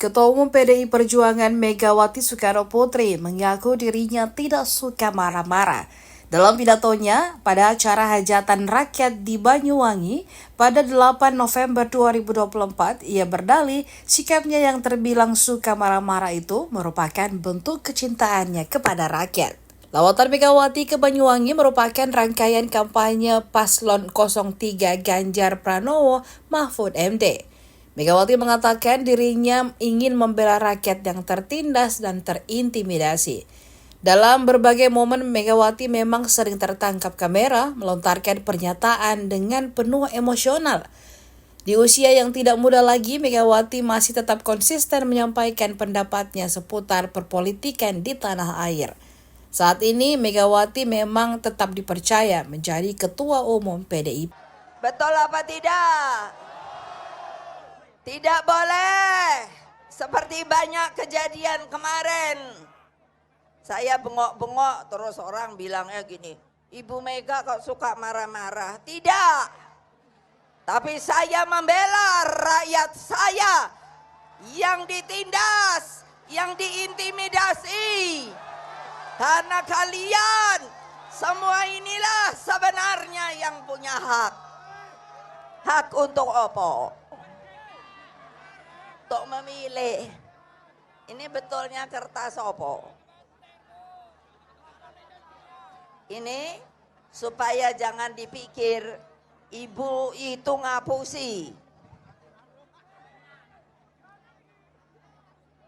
Ketua Umum PDI Perjuangan Megawati Soekarnoputri mengaku dirinya tidak suka marah-marah. Dalam pidatonya pada acara hajatan rakyat di Banyuwangi pada 8 November 2024, ia berdalih sikapnya yang terbilang suka marah-marah itu merupakan bentuk kecintaannya kepada rakyat. Lawatan Megawati ke Banyuwangi merupakan rangkaian kampanye Paslon 03 Ganjar Pranowo Mahfud MD. Megawati mengatakan dirinya ingin membela rakyat yang tertindas dan terintimidasi. Dalam berbagai momen, Megawati memang sering tertangkap kamera melontarkan pernyataan dengan penuh emosional. Di usia yang tidak muda lagi, Megawati masih tetap konsisten menyampaikan pendapatnya seputar perpolitikan di tanah air. Saat ini, Megawati memang tetap dipercaya menjadi Ketua Umum PDI. Betul apa tidak? Tidak boleh. Seperti banyak kejadian kemarin. Saya bengok-bengok terus orang bilangnya gini, Ibu Mega kok suka marah-marah. Tidak. Tapi saya membela rakyat saya yang ditindas, yang diintimidasi. Karena kalian semua inilah sebenarnya yang punya hak. Hak untuk apa? Untuk memilih. Ini betulnya kertas apa? Ini supaya jangan dipikir ibu itu ngapusi.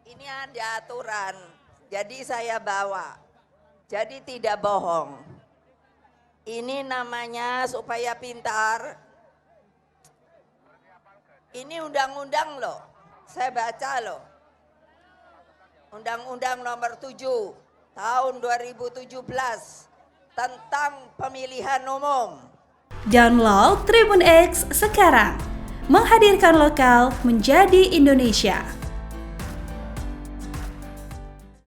Ini ada aturan, jadi saya bawa. Jadi tidak bohong. Ini namanya supaya pintar. Ini undang-undang loh. Saya baca loh. Undang-Undang nomor 7 tahun 2017 tentang pemilihan umum. Download Tribun X sekarang. Menghadirkan lokal menjadi Indonesia.